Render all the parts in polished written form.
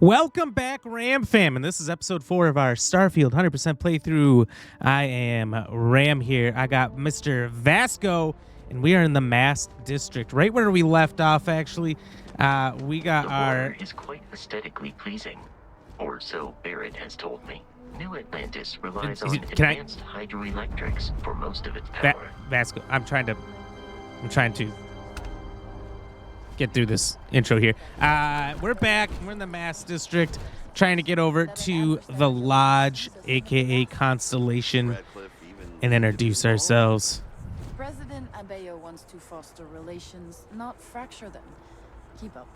Welcome back, Ram fam, and this is episode 4 of our Starfield 100% playthrough. I am Ram here. I got Mr. Vasco, and we are in the Mast District, right where we left off, actually. We got the our... water is quite aesthetically pleasing, or so Barrett has told me. New Atlantis relies on advanced hydroelectrics for most of its power. Vasco, I'm trying to get through this intro here. We're back. We're in the Mast District, trying to get over to the Lodge, aka Constellation, and introduce ourselves. President Abeyo wants to foster relations, not fracture them. Keep up.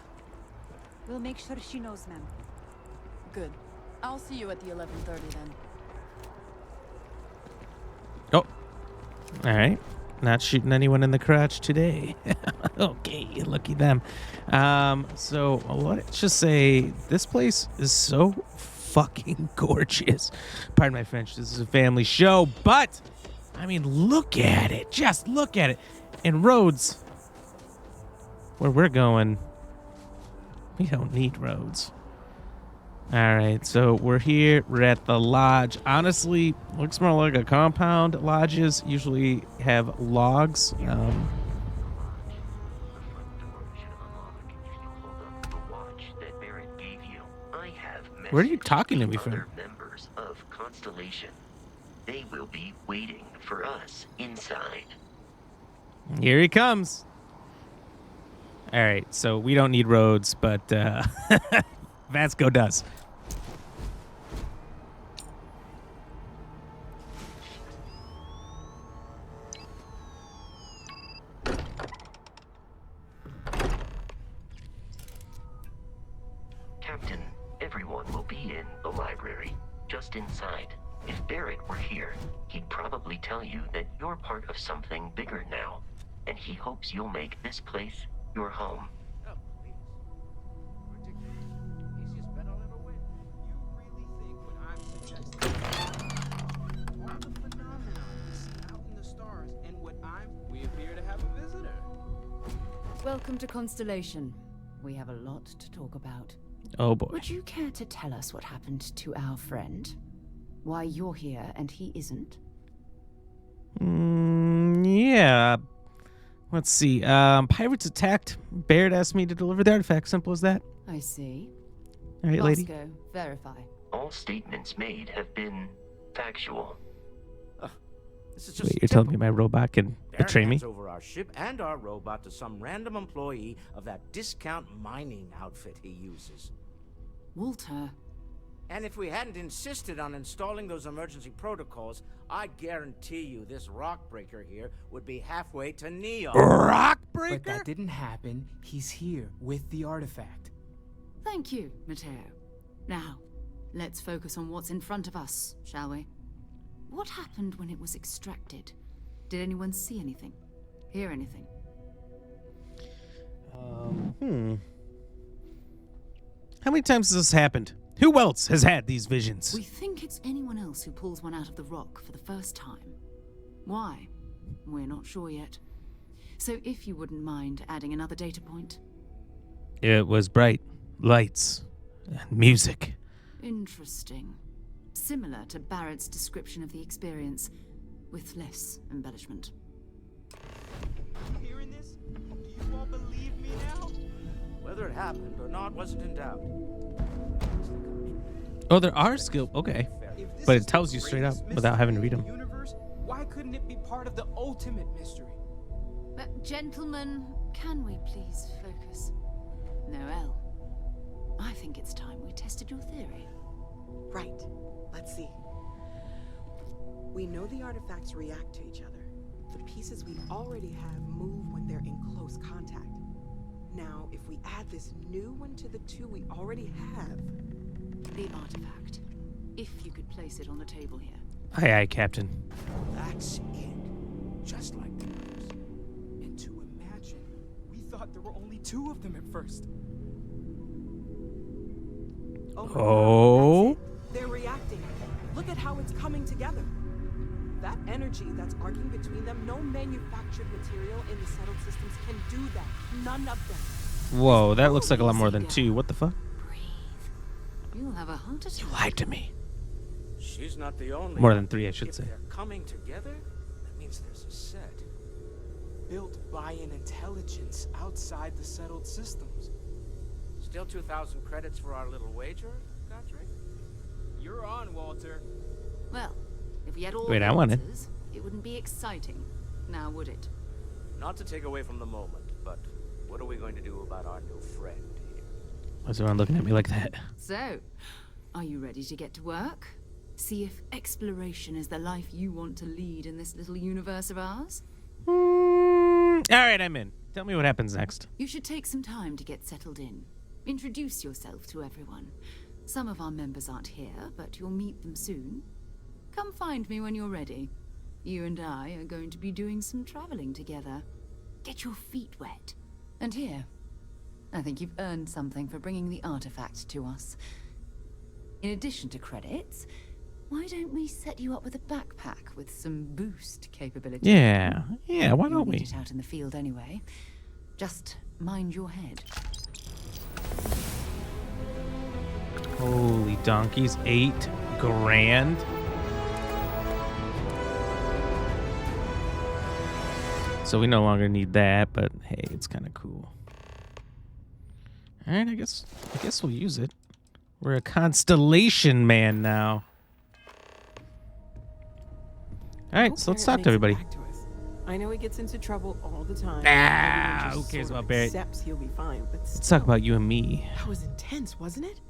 We'll make sure she knows, ma'am. Good. I'll see you at the 11:30 then. Oh, all right. Not shooting anyone in the crotch today. Okay, lucky them. So let's just say this place is so fucking gorgeous. Pardon my French. This is a family show, but I mean, look at it. Just look at it. And roads, where we're going, we don't need roads. All right, so we're here. We're at the lodge. Honestly, looks more like a compound. Lodges usually have logs. Where are you talking to me from? Other members of Constellation. They will be waiting for us inside. Here he comes. All right, so we don't need roads, but Vasco does. Captain, everyone will be in the library, just inside. If Barrett were here, he'd probably tell you that you're part of something bigger now, and he hopes you'll make this place your home. Oh, please. Ridiculous. Easiest bet I'll ever win. You really think what I'm suggesting? All the phenomena we see out in the stars and what we appear to have a visitor. Welcome to Constellation. We have a lot to talk about. Oh boy. Would you care to tell us what happened to our friend? Why you're here and he isn't? Yeah. Let's see. Pirates attacked. Barrett asked me to deliver the artifact. Simple as that. I see. All right, lady. Vasco, verify. All statements made have been factual. This is just Wait, you're telling me my robot can betray me? hands over our ship and our robot to some random employee of that discount mining outfit he uses. Walter. And if we hadn't insisted on installing those emergency protocols, I guarantee you this rock breaker here would be halfway to Neo. Rock But breaker? that didn't happen. He's here with the artifact. Thank you, Matteo. Now, let's focus on what's in front of us, shall we? What happened when it was extracted? Did anyone see anything? Hear anything? How many times has this happened? Who else has had these visions? We think it's anyone else who pulls one out of the rock for the first time. Why? We're not sure yet. So if you wouldn't mind adding another data point. It was bright lights and music. Interesting. Similar to Barrett's description of the experience, with less embellishment. You hearing this? Do you all believe me now? Whether it happened or not wasn't in doubt. Oh, there are skill. Okay. If this But is it tells the you straight up greatest without having to read mystery them. in the universe, why couldn't it be part of the ultimate mystery? But gentlemen, can we please focus? Noel, I think it's time we tested your theory. Right. Let's see. We know the artifacts react to each other. The pieces we already have move when they're in close contact. Now, if we add this new one to the two we already have... The artifact. If you could place it on the table here. Aye, aye, Captain. That's it. Just like the others. And to imagine, we thought there were only 2 of them at first. my God, Oh. that's it. They're reacting. Look at how it's coming together. That energy that's arcing between them, no manufactured material in the settled systems can do that. None of them. Whoa, that looks like a lot more than 2. What the fuck? Breathe. You'll have a heart attack. You lied to me. She's not the only More one. than 3, I should If say. they're coming together, that means there's a set. Built by an intelligence outside the settled systems. Still 2,000 credits for our little wager, Godric? You're on, Walter. Well, if we had all Wait, the I want it. answers, it wouldn't be exciting. Now, would it? Not to take away from the moment, but what are we going to do about our new friend here? Why's everyone looking at me like that? So, are you ready to get to work? See if exploration is the life you want to lead in this little universe of ours? All right, I'm in. Tell me what happens next. You should take some time to get settled in. Introduce yourself to everyone. Some of our members aren't here, but you'll meet them soon. Come find me when you're ready. You and I are going to be doing some traveling together. Get your feet wet. And here, I think you've earned something for bringing the artifact to us. In addition to credits, why don't we set you up with a backpack with some boost capability? Yeah, why You'll don't need we? it out in the field anyway. Just mind your head. Holy donkeys, 8 grand. So we no longer need that, but hey, it's kind of cool. All right, I guess we'll use it. We're a Constellation man now. All right, so let's talk to everybody. I know he gets into trouble all the time. Ah, Everyone just who cares sort of about Barrett? Accepts he'll be fine, but Let's talk about you and me. that was intense, wasn't it?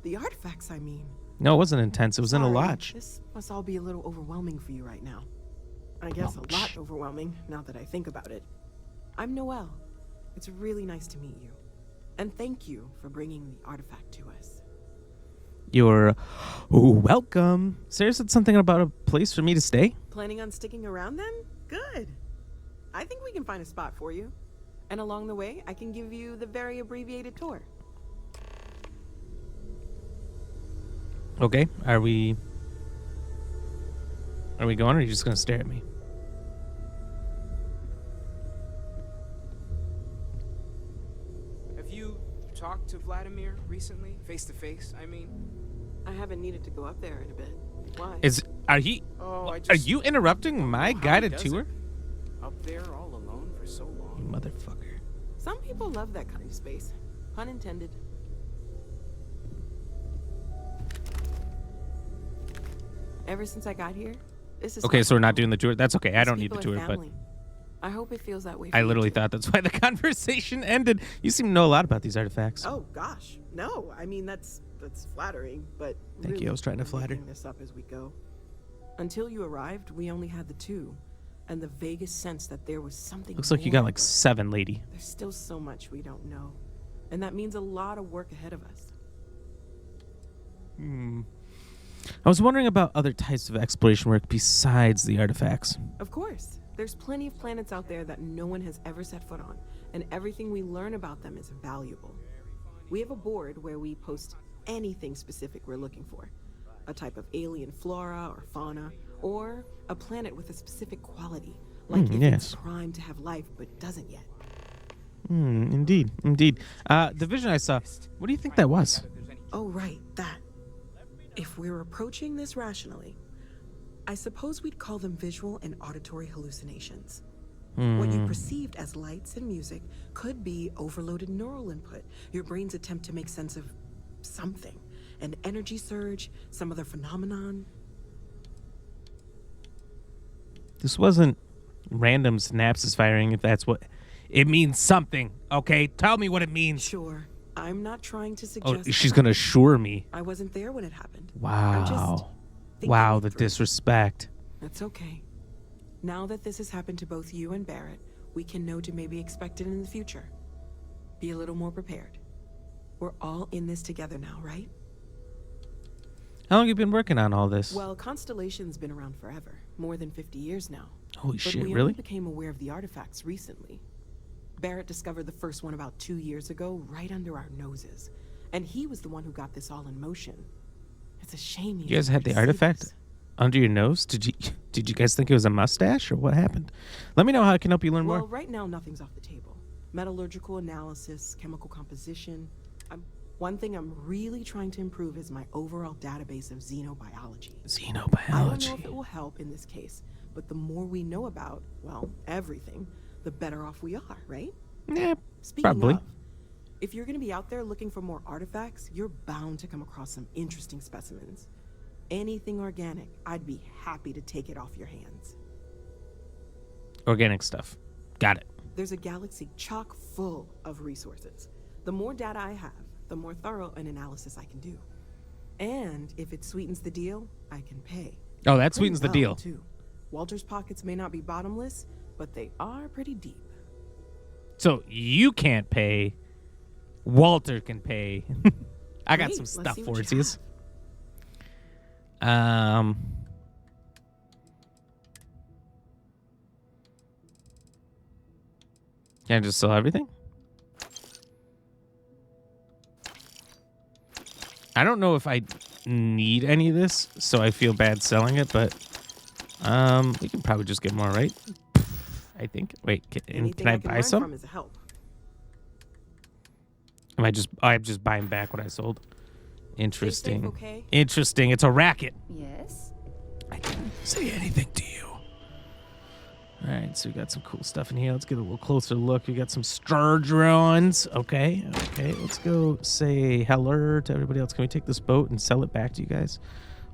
The artifacts, I mean. No, it wasn't intense. It was in a Sorry, lodge. This must all be a little overwhelming for you right now. I guess a lot overwhelming, now that I think about it. I'm Noelle. It's really nice to meet you. And thank you for bringing the artifact to us. You're welcome. Sarah said something about a place for me to stay. Planning on sticking around then? Good. I think we can find a spot for you. And along the way, I can give you the very abbreviated tour. Okay, are we going, or are you just gonna stare at me? Have you talked to Vladimir recently? Face to face, I mean? I haven't needed to go up there in a bit. Why? Oh, Are you interrupting my guided tour? Up there all alone for so You long. motherfucker. Some people love that kind of space. Pun intended. Ever since I got here, this is Okay, like so we're not home. doing the tour. That's okay. I These don't need the people are tour, but family. I hope it feels that way for I you literally too. thought that's why the conversation ended. You seem to know a lot about these artifacts. Oh gosh, no. I mean that's flattering, but Thank you, really, I was trying to we're flatter. making this up as we go. Until you arrived, we only had the two, and the vaguest sense that there was something. Looks like you more, got like but 7, lady. There's still so much we don't know, and that means a lot of work ahead of us. I was wondering about other types of exploration work besides the artifacts. Of course, there's plenty of planets out there that no one has ever set foot on, and everything we learn about them is valuable. We have a board where we post anything specific we're looking for. A type of alien flora or fauna, or a planet with a specific quality, like if yes. it's primed to have life but doesn't yet. Indeed. The vision I saw, what do you think that was? Oh, right, that. If we're approaching this rationally, I suppose we'd call them visual and auditory hallucinations. What you perceived as lights and music could be overloaded neural input, your brain's attempt to make sense of something. An energy surge, some other phenomenon. This wasn't random synapses firing, if that's what... It means something, okay? Tell me what it means. Sure, I'm not trying to Oh, suggest... she's gonna assure me. I wasn't there when it happened. I'm Wow. just thinking Wow, it the through. disrespect. That's okay. Now that this has happened to both you and Barrett, we can know to maybe expect it in the future. Be a little more prepared. We're all in this together now, right? How long have you been working on all this? Well, Constellation's been around forever, more than 50 years now. Holy But shit, we really? only became aware of the artifacts recently. Barrett discovered the first one about 2 years ago, right under our noses. And he was the one who got this all in motion. It's a shame he You guys isn't had here the to see artifact this. under your nose? Did you guys think it was a mustache, or what happened? Let me know how I can help you learn Well, more. right now, nothing's off the table. Metallurgical analysis, chemical composition. One thing I'm really trying to improve is my overall database of xenobiology. I don't know if Xenobiology. it will help in this case, but the more we know about, well, everything, the better off we are, right? Yeah, Speaking probably. of, if you're going to be out there looking for more artifacts, you're bound to come across some interesting specimens. Anything organic, I'd be happy to take it off your hands. Organic stuff. Got it. There's a galaxy chock full of resources. The more data I have, the more thorough an analysis I can do. And if it sweetens the deal, I can pay. Oh, that Pretty sweetens the well, deal. too. Walter's pockets may not be bottomless, but they are pretty deep. So you can't pay. Walter can pay. I got Great, some let's stuff see for what you. you have. Can I just sell everything? I don't know if I need any of this, so I feel bad selling it, but we can probably just get more, right? I think. Wait, Anything can I can buy learn some? from is a help. I'm just buying back what I sold. Interesting. okay? Interesting. It's a racket. Yes? I can't say anything to you. All right, so we got some cool stuff in here. Let's get a little closer look. We got some star drones. Okay, let's go say hello to everybody else. Can we take this boat and sell it back to you guys?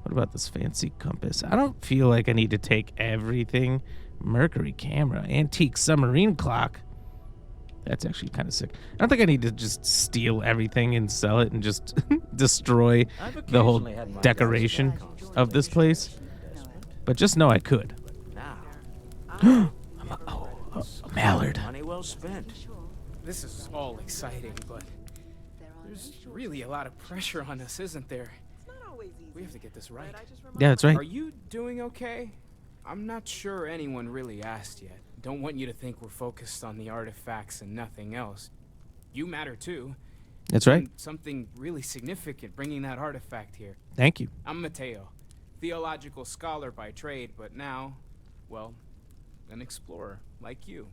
What about this fancy compass? I don't feel like I need to take everything. Mercury camera, antique submarine clock. That's actually kind of sick. I don't think I need to just steal everything and sell it and just destroy the whole decoration of this place. But just know I could. Now, A mallard. money well spent. This is all exciting, but there's really a lot of pressure on us, isn't there? It's not always easy. We have to get this right. But I just Yeah, that's right. Are you doing okay? I'm not sure anyone really asked yet. Don't want you to think we're focused on the artifacts and nothing else. You matter too. That's right. And something really significant bringing that artifact here. Thank you. I'm Mateo, theological scholar by trade, but now, well, an explorer like you.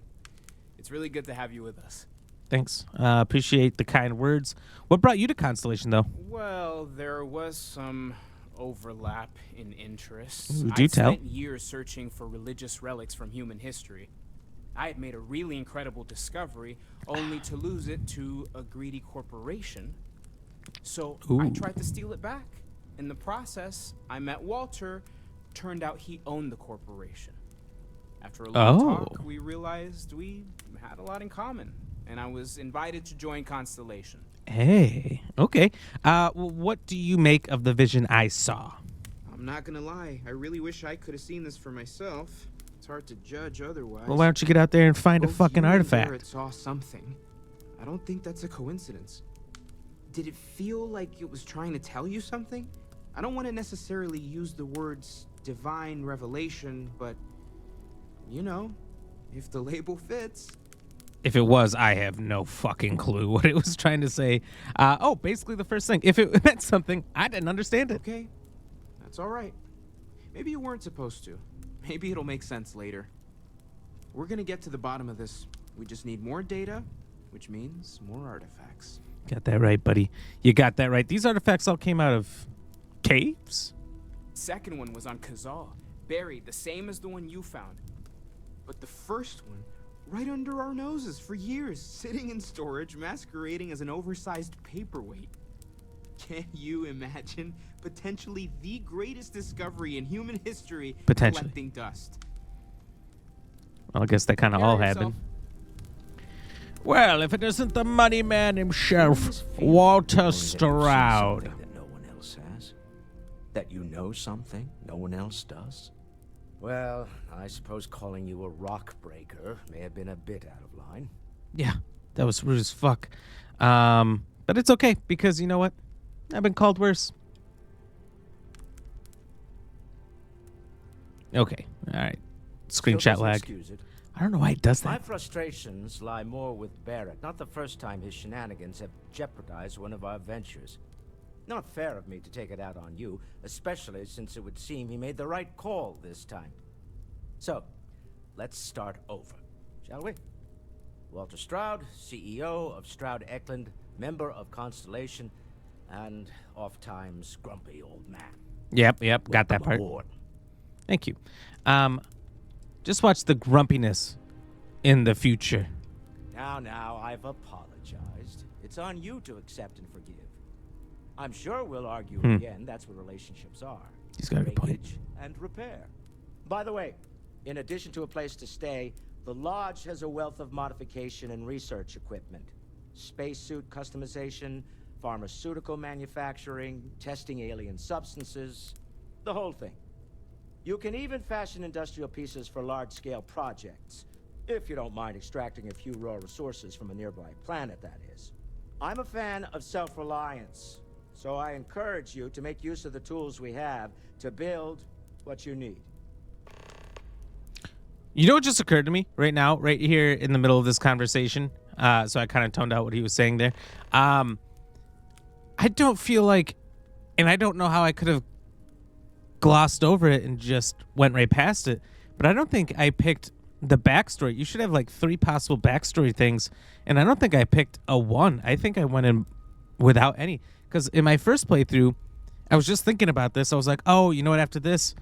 It's really good to have you with us. Thanks. Appreciate the kind words. What brought you to Constellation, though? Well, there was some overlap in interests. Ooh, do I'd tell. spent years searching for religious relics from human history. I had made a really incredible discovery, only to lose it to a greedy corporation. So I Ooh. tried to steal it back. In the process, I met Walter. Turned out he owned the corporation. After a long talk, we realized we had a lot in common, and I was invited to join Constellation. Hey. Okay. Well, what do you make of the vision I saw? I'm not gonna lie, I really wish I could have seen this for myself. It's hard to judge otherwise. Well, why don't you get out there and find a Both fucking you and artifact? Barrett saw something. I don't think that's a coincidence. Did it feel like it was trying to tell you something? I don't want to necessarily use the words divine revelation, but you know, if the label fits. If it was, I have no fucking clue what it was trying to say. Basically the first thing. If it meant something, I didn't understand it. Okay, that's all right. Maybe you weren't supposed to. Maybe it'll make sense later. We're gonna get to the bottom of this. We just need more data, which means more artifacts. Got that right, buddy. You got that right. These artifacts all came out of caves? Second one was on Kazal, buried the same as the one you found. But the first one, right under our noses for years, sitting in storage, masquerading as an oversized paperweight. Can you imagine potentially the greatest discovery in human history Potentially. collecting dust? Well, I guess that kind of Carry all yourself. happened. Well, if it isn't the money man himself, Walter Stroud. That no one else has. That you know something no one else does. Well, I suppose calling you a rock breaker may have been a bit out of line. Yeah, that was rude as fuck. But it's okay, because you know what? I've been called worse. Okay, all right. Screenshot Still doesn't lag. excuse it. I don't know why it does My that. frustrations lie more with Barrett. Not the first time his shenanigans have jeopardized one of our ventures. Not fair of me to take it out on you, especially since it would seem he made the right call this time. So, let's start over, shall we? Walter Stroud, CEO of Stroud Eklund, member of Constellation, and oft-times grumpy old man. Yep, got that Welcome part. aboard. Thank you. Just watch the grumpiness in the future. Now, I've apologized. It's on you to accept and forgive. I'm sure we'll argue again. That's what relationships are. He's got a good point. Breakage and repair. By the way, in addition to a place to stay, the Lodge has a wealth of modification and research equipment. Spacesuit customization, pharmaceutical manufacturing, testing alien substances, the whole thing. You can even fashion industrial pieces for large-scale projects, if you don't mind extracting a few raw resources from a nearby planet, that is. I'm a fan of self-reliance, so I encourage you to make use of the tools we have to build what you need. You know what just occurred to me right now, right here in the middle of this conversation? So I kind of toned out what he was saying there. I don't feel like, and I don't know how I could have glossed over it and just went right past it, but I don't think I picked the backstory. You should have like 3 possible backstory things, and I don't think I picked a 1. I think I went in without any, because in my first playthrough, I was just thinking about this. I was like, oh, you know what, after this,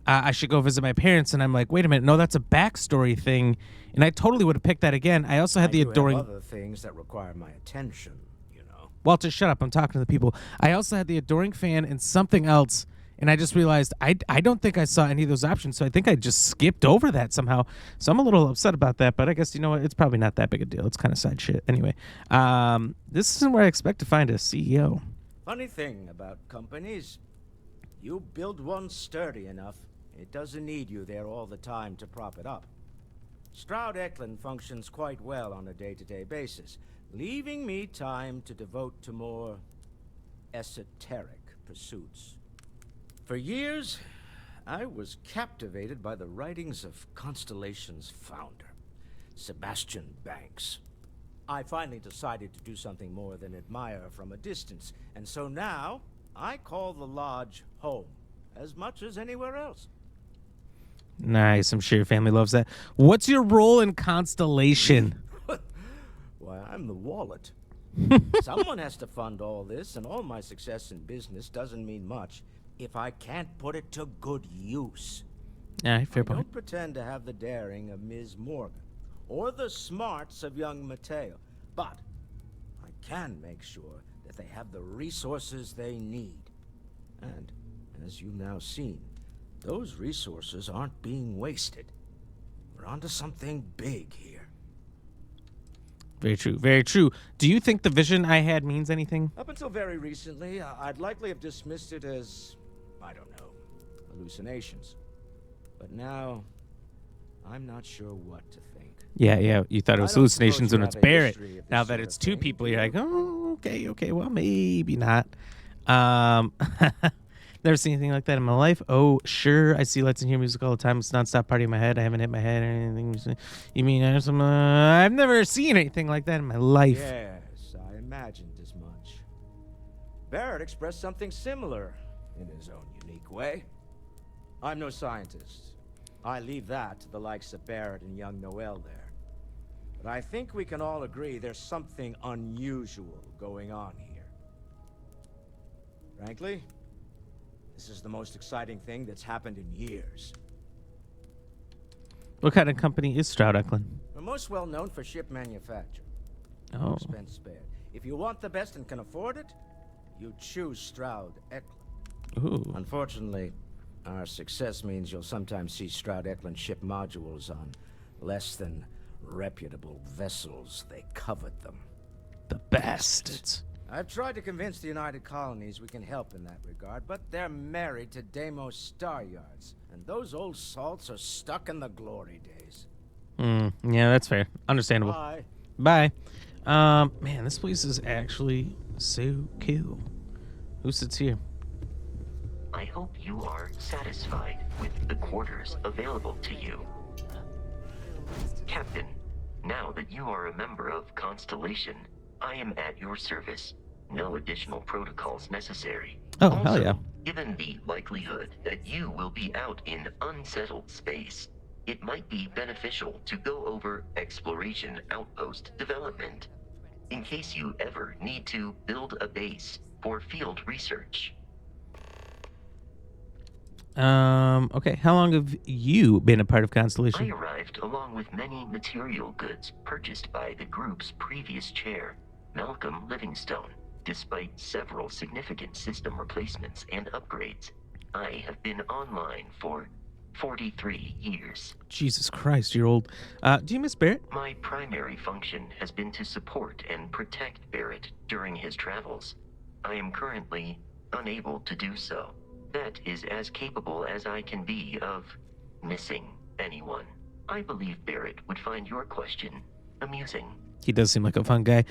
I should go visit my parents, and I'm like, wait a minute, no, that's a backstory thing, and I totally would have picked that again. I also had the adoring... have other things that require my attention, you know. Walter, shut up, I'm talking to the people. I also had the adoring fan and something else, and I just realized I don't think I saw any of those options, so I think I just skipped over that somehow. So I'm a little upset about that, but I guess, you know what, it's probably not that big a deal. It's kind of side shit. Anyway, this isn't where I expect to find a CEO. Funny thing about companies, you build one sturdy enough, it doesn't need you there all the time to prop it up. Stroud Eklund functions quite well on a day-to-day basis, leaving me time to devote to more esoteric pursuits. For years, I was captivated by the writings of Constellation's founder, Sebastian Banks. I finally decided to do something more than admire from a distance, and so now I call the Lodge home as much as anywhere else. Nice. I'm sure your family loves that. What's your role in Constellation? Why, I'm the wallet. Someone has to fund all this, and all my success in business doesn't mean much if I can't put it to good use. Yeah, fair I point. don't pretend to have the daring of Ms. Morgan, or the smarts of young Mateo, but I can make sure that they have the resources they need. And, as you've now seen, those resources aren't being wasted. We're onto something big here. Very true. Very true. Do you think the vision I had means anything? Up until very recently, I'd likely have dismissed it as, I don't know, hallucinations. But now, I'm not sure what to think. Yeah. You thought it was I don't suppose hallucinations you when it's have a Barrett. history of this Now that sort it's of 2 thing, people, do you're you? like, oh, okay, well, maybe not. Never seen anything like that in my life. Oh, sure. I see lights and hear music all the time. It's nonstop party in my head. I haven't hit my head or anything. You mean I've never seen anything like that in my life. Yes, I imagined as much. Barrett expressed something similar in his own unique way. I'm no scientist. I leave that to the likes of Barrett and young Noel there. But I think we can all agree there's something unusual going on here. Frankly, this is the most exciting thing that's happened in years. What kind of company is Stroud Eklund? We're most well known for ship manufacture. Oh. Expense spared. If you want the best and can afford it, you choose Stroud Eklund. Ooh. Unfortunately, our success means you'll sometimes see Stroud Eklund ship modules on less than reputable vessels. They covet them. The bastards. I've tried to convince the United Colonies we can help in that regard, but they're married to Deimos Star Yards, and those old salts are stuck in the glory days. Yeah, that's fair. Understandable. Bye. Bye. Man, this place is actually so cool. Who sits here? I hope you are satisfied with the quarters available to you. Captain, now that you are a member of Constellation, I am at your service. No additional protocols necessary. Oh, also, hell yeah. Given the likelihood that you will be out in unsettled space, it might be beneficial to go over exploration outpost development. In case you ever need to build a base, for field research. Okay. How long have you been a part of I Constellation? arrived along with many material goods purchased by the group's previous chair, Malcolm Livingstone. Despite several significant system replacements and upgrades, I have been online for 43 years. Jesus Christ, you're old. Do you miss Barrett? My primary function has been to support and protect Barrett during his travels. I am currently unable to do so. That is as capable as I can be of missing anyone. I believe Barrett would find your question amusing. He does seem like a fun guy.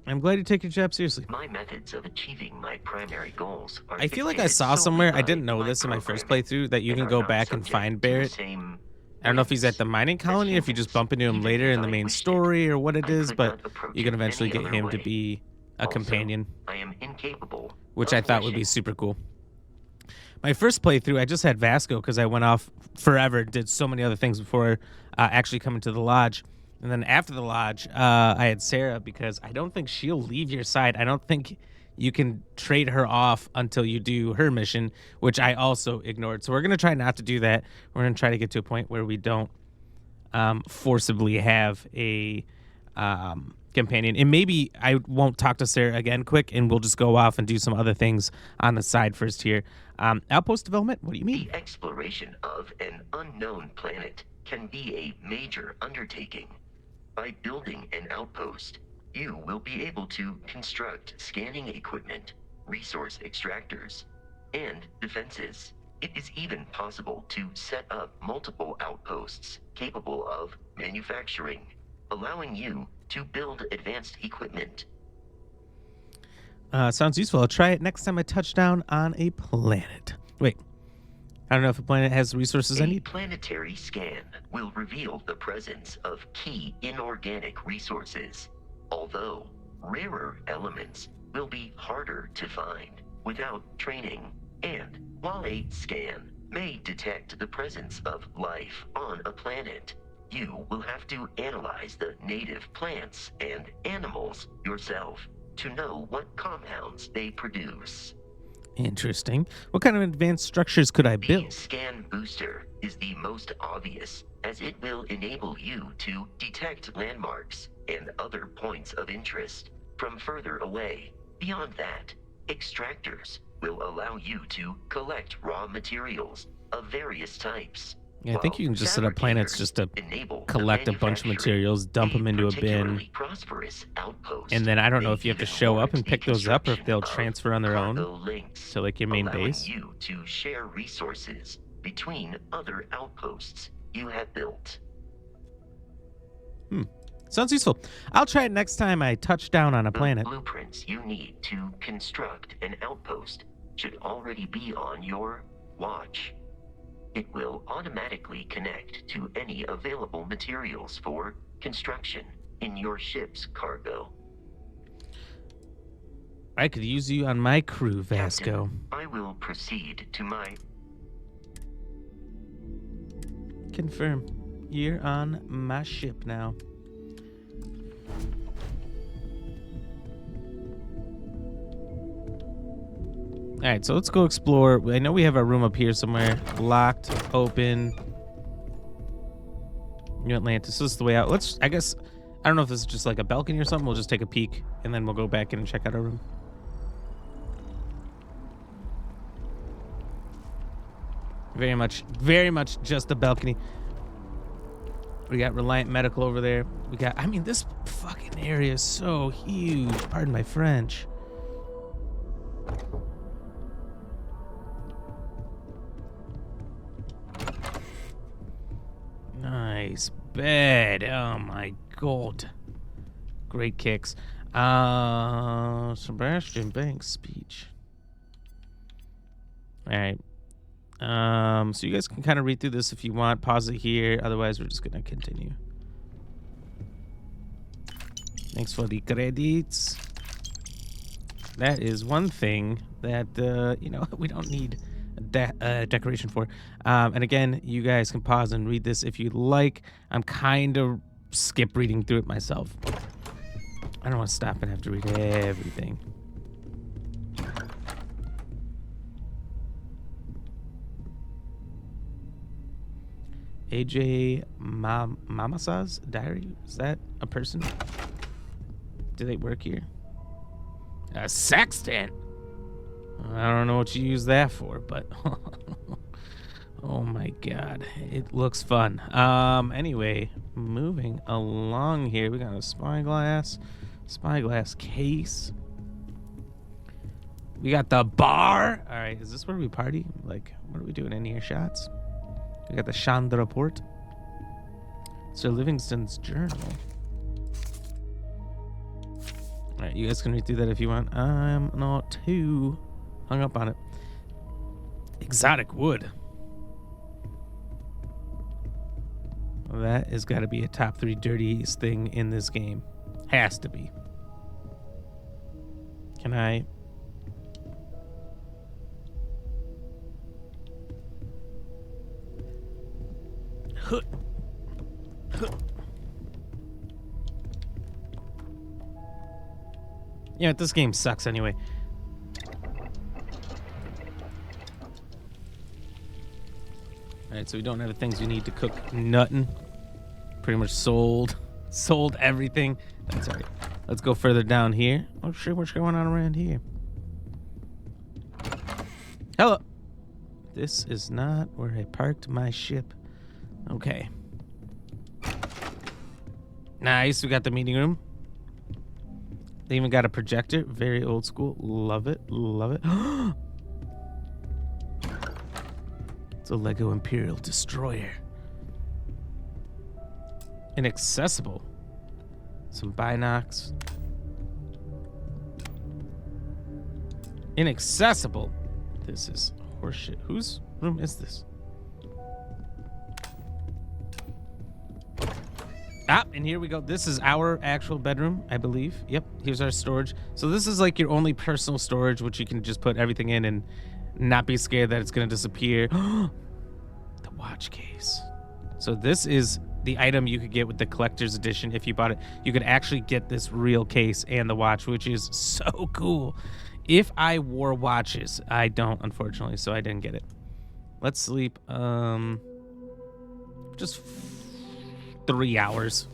I'm glad you take your job seriously. My methods of achieving my primary goals are I feel like I dictated saw solely somewhere, I by didn't know my this in my first programming playthrough, that you and can are go not back and subject find to the Barrett. same I don't know if he's at the whims mining colony or if you just bump into him humans. later in the Even if I main wished it, story or what it I is, could but not approach you can it eventually any get other him to way. be a Also, companion, I am incapable which of I thought would be wishing. super cool. My first playthrough, I just had Vasco because I went off forever, did so many other things before actually coming to the lodge. And then after the lodge, I had Sarah because I don't think she'll leave your side. I don't think you can trade her off until you do her mission, which I also ignored. So we're going to try not to do that. We're going to try to get to a point where we don't forcibly have a companion. And maybe I won't talk to Sarah again quick, and we'll just go off and do some other things on the side first here. Outpost development? What do you mean? The exploration of an unknown planet can be a major undertaking. By building an outpost, you will be able to construct scanning equipment, resource extractors, and defenses. It is even possible to set up multiple outposts capable of manufacturing, allowing you to build advanced equipment. Sounds useful. I'll try it next time I touch down on a planet. Wait. I don't know if a planet has the resources I A need. planetary scan will reveal the presence of key inorganic resources, although rarer elements will be harder to find without training. And while a scan may detect the presence of life on a planet, you will have to analyze the native plants and animals yourself to know what compounds they produce. Interesting. What kind of advanced structures could I The build? scan booster is the most obvious, as it will enable you to detect landmarks and other points of interest from further away. Beyond that, extractors will allow you to collect raw materials of various types. Yeah, I think you can just set up planets just to enable the collect a bunch of manufacturing. materials, dump them into a bin, particularly prosperous outpost and then I don't know may if you have to even show up warrant and the pick those up or if they'll construction transfer on their of own cargo links, to like your main allowing base. you to share resources between other outposts you have built. Sounds useful. I'll try it next time I touch down on a The planet. blueprints you need to construct an outpost should already be on your watch. It will automatically connect to any available materials for construction in your ship's cargo. I could use you on my crew, Vasco. Captain, I will proceed to my... Confirm. You're on my ship now. Alright, so let's go explore. I know we have our room up here somewhere. Locked, open. New Atlantis. This is the way out. Let's, I guess, I don't know if this is just like a balcony or something. We'll just take a peek and then we'll go back in and check out our room. Very much just a balcony. We got Reliant Medical over there. We got, I mean, this fucking area is so huge. Pardon my French. Nice bed. Oh my god. Great kicks. Sebastian Banks speech. Alright. So you guys can kind of read through this if you want. Pause it here. Otherwise, we're just going to continue. Thanks for the credits. That is one thing that, you know, we don't need decoration for. And again, you guys can pause and read this if you'd like. I'm kind of skip reading through it myself. I don't want to stop and have to read everything. AJ Mamasa's diary? Is that a person? Do they work here? A sextant? I don't know what you use that for, but oh my god, it looks fun. Anyway, moving along here, we got a spyglass case. We got the bar. All right, is this where we party? Like, what are we doing in here? Shots? We got the Chandra report. Sir Livingston's journal. All right, you guys can read through that if you want. I'm not too hung up on it. Exotic wood. Well, that has got to be a top 3 dirtiest thing in this game. Has to be. Can I? Yeah, this game sucks anyway. Alright, so we don't have the things we need to cook nothing. Pretty much sold everything. That's alright. Let's go further down here. Oh shit, what's going on around here? Hello. This is not where I parked my ship. Okay. Nice, we got the meeting room. They even got a projector. Very old school. Love it. Love it. It's a Lego Imperial Destroyer. Inaccessible. Some binocs. Inaccessible. This is horseshit. Whose room is this? Ah, and here we go. This is our actual bedroom, I believe. Yep, here's our storage. So this is like your only personal storage, which you can just put everything in and not be scared that it's going to disappear. The watch case. So this is the item you could get with the collector's edition if you bought it. You could actually get this real case and the watch, which is so cool. If I wore watches, I don't, unfortunately, so I didn't get it. Let's sleep. Just 3 hours.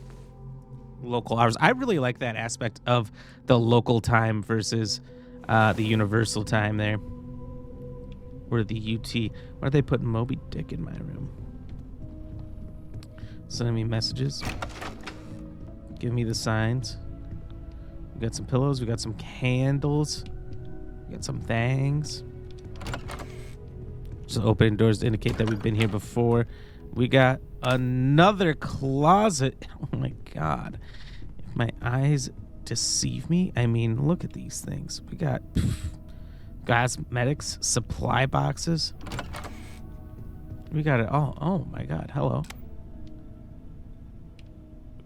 Local hours. I really like that aspect of the local time versus the universal time there. Or the UT. Why are they putting Moby Dick in my room? Sending me messages. Give me the signs. We got some pillows. We got some candles. We got some things. Just opening doors to indicate that we've been here before. We got another closet. Oh my god. If my eyes deceive me, I mean, look at these things. We got cosmetics, supply boxes. We got it all. Oh my god. Hello.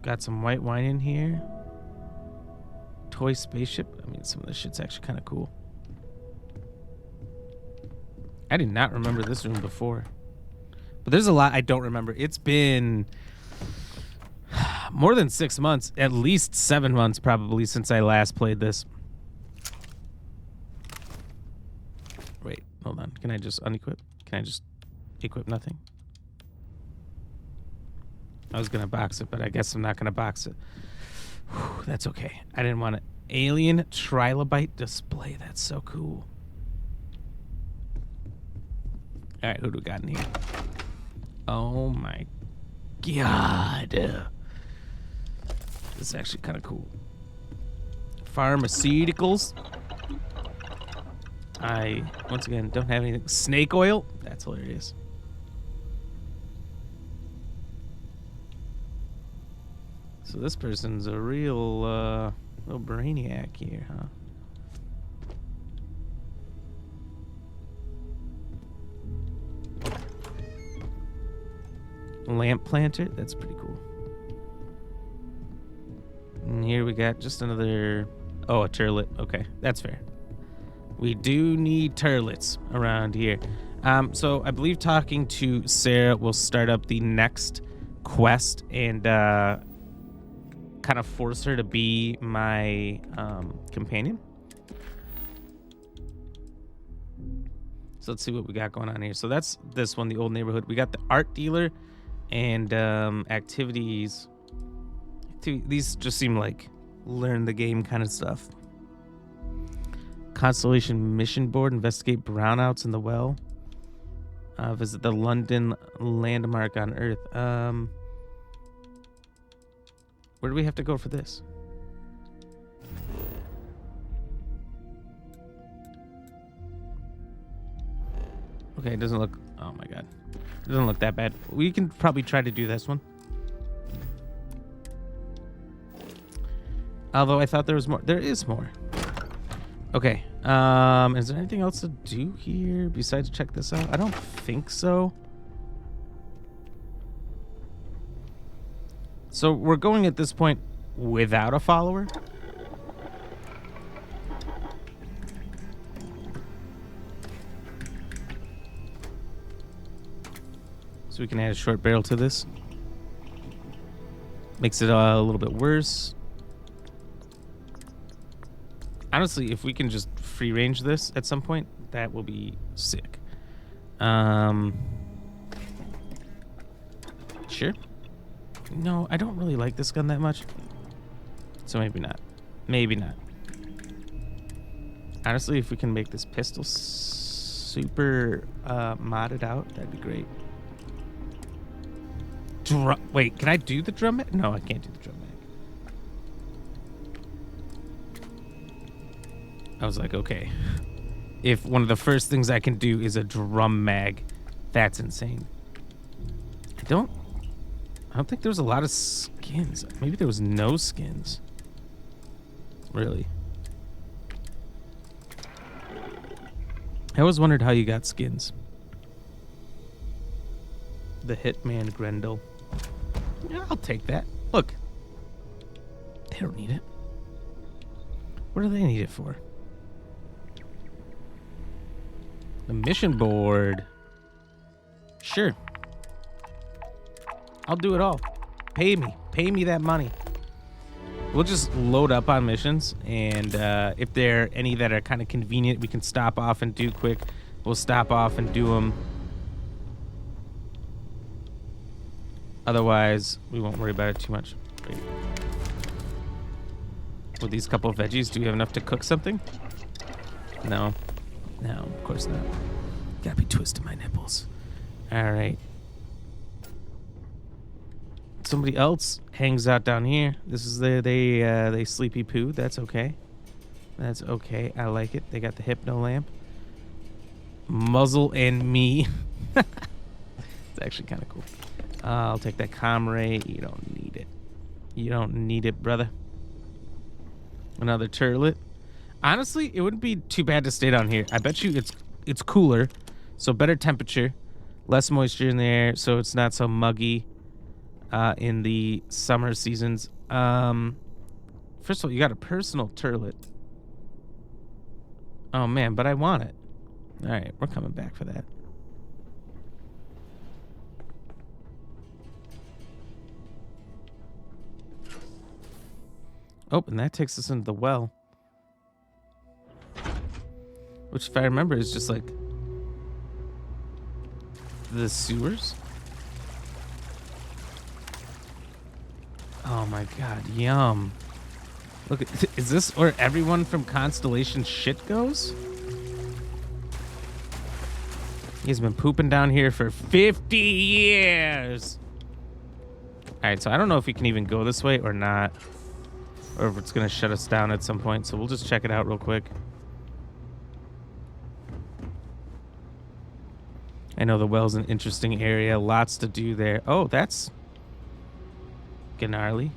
Got some white wine in here. Toy spaceship. I mean, some of this shit's actually kind of cool. I did not remember this room before. But there's a lot I don't remember. It's been more than 6 months, at least 7 months probably since I last played this. Wait, hold on. Can I just unequip? Can I just equip nothing? I was going to box it, but I guess I'm not going to box it. Whew, that's okay. I didn't want an alien trilobite display. That's so cool. All right, who do we got in here? Oh my god. This is actually kind of cool. Pharmaceuticals. I, once again, don't have anything. Snake oil? That's hilarious. So this person's a real, little brainiac here, huh? Lamp planter, that's pretty cool. And here we got just another, oh, a turlet. Okay, that's fair. We do need turlets around here. So I believe talking to Sarah will start up the next quest, and kind of force her to be my companion. So let's see what we got going on here. So that's this one, the old neighborhood. We got the art dealer and activities. These just seem like learn the game kind of stuff. Constellation mission board, investigate brownouts in the well. Visit the London landmark on Earth. Where do we have to go for this? Okay, it doesn't look... Oh my god. It doesn't look that bad. We can probably try to do this one. Although I thought there was more. There is more. Okay. Is there anything else to do here besides check this out? I don't think so. So we're going at this point without a follower. So we can add a short barrel to this. Makes it a little bit worse. Honestly, if we can just free range this at some point, that will be sick. Sure. No, I don't really like this gun that much. So maybe not. Maybe not. Honestly, if we can make this pistol super modded out, that'd be great. Wait, can I do the drum mag? No, I can't do the drum mag. I was like, okay. If one of the first things I can do is a drum mag, that's insane. I don't think there was a lot of skins. Maybe there was no skins. Really. I always wondered how you got skins. The Hitman Grendel. Yeah, I'll take that. Look. They don't need it. What do they need it for? The mission board. Sure. I'll do it all. Pay me. Pay me that money. We'll just load up on missions, and if there are any that are kind of convenient, we can stop off and do quick. We'll stop off and do them. Otherwise, we won't worry about it too much. Wait. With these couple of veggies, do we have enough to cook something? No. No, of course not. Gotta be twisting my nipples. All right. Somebody else hangs out down here. This is they sleepy poo. That's okay. That's okay. I like it. They got the hypno lamp. Muzzle and me. It's actually kind of cool. I'll take that comrade. You don't need it. You don't need it, brother. Another turlet. Honestly, it wouldn't be too bad to stay down here. I bet you it's cooler, so better temperature, less moisture in the air, so it's not so muggy in the summer seasons. First of all, you got a personal turlet. Oh man, but I want it. All right, we're coming back for that. Oh, and that takes us into the well. Which, if I remember, is just like the sewers. Oh my god, yum. Look, is this where everyone from Constellation shit goes? He's been pooping down here for 50 years. Alright, so I don't know if we can even go this way or not. Or if it's going to shut us down at some point. So we'll just check it out real quick. I know the well's an interesting area. Lots to do there. Oh, that's gnarly.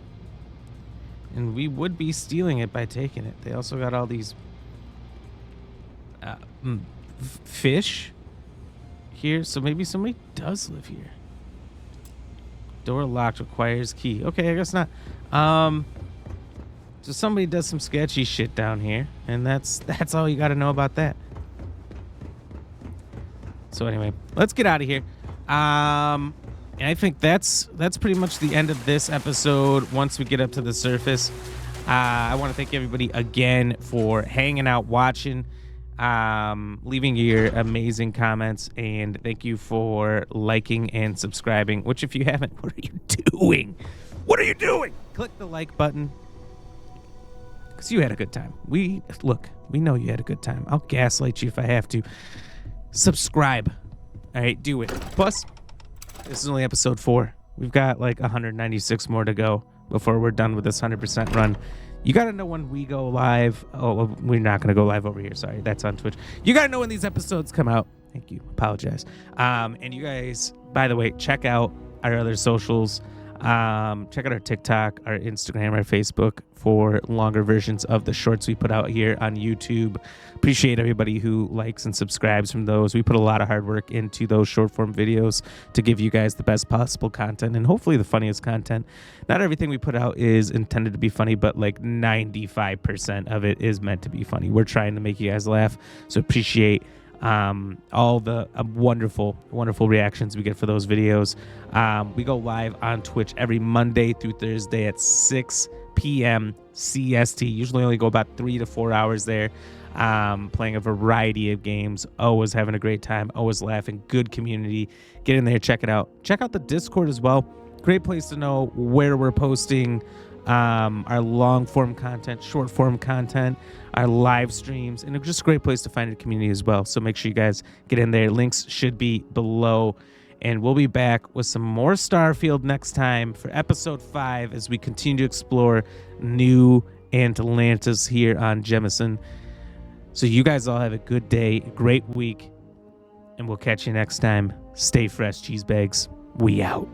And we would be stealing it by taking it. They also got all these fish here. So maybe somebody does live here. Door locked, requires key. Okay, I guess not. So somebody does some sketchy shit down here. And that's all you got to know about that. So anyway, let's get out of here. And I think that's pretty much the end of this episode. Once we get up to the surface, I want to thank everybody again for hanging out, watching, leaving your amazing comments, and thank you for liking and subscribing. Which, if you haven't, what are you doing? What are you doing? Click the like button, because you had a good time. We know you had a good time. I'll gaslight you if I have to. Subscribe. All right, do it. Plus, this is only episode 4. We've got like 196 more to go before we're done with this 100% run. You got to know when we go live. Oh, well, we're not going to go live over here. Sorry, that's on Twitch. You got to know when these episodes come out. Thank you. Apologize. And you guys, by the way, check out our other socials. Check out our TikTok, our Instagram, our Facebook for longer versions of the shorts we put out here on YouTube. Appreciate everybody who likes and subscribes from those. We put a lot of hard work into those short form videos to give you guys the best possible content and hopefully the funniest content. Not everything we put out is intended to be funny, but like 95% of it is meant to be funny. We're trying to make you guys laugh, so appreciate all the wonderful reactions we get for those videos. We go live on Twitch every Monday through Thursday at 6 p.m. CST. Usually only go about 3 to 4 hours there, playing a variety of games. Always having a great time, always laughing. Good community. Get in there, check it out. Check out the Discord as well. Great place to know where we're posting our long form content, short form content, our live streams, and it's just a great place to find a community as well. So make sure you guys get in there. Links should be below. And we'll be back with some more Starfield next time for episode 5 as we continue to explore New Atlantis here on Jemison. So you guys all have a good day, a great week, and we'll catch you next time. Stay fresh, cheese bags. We out.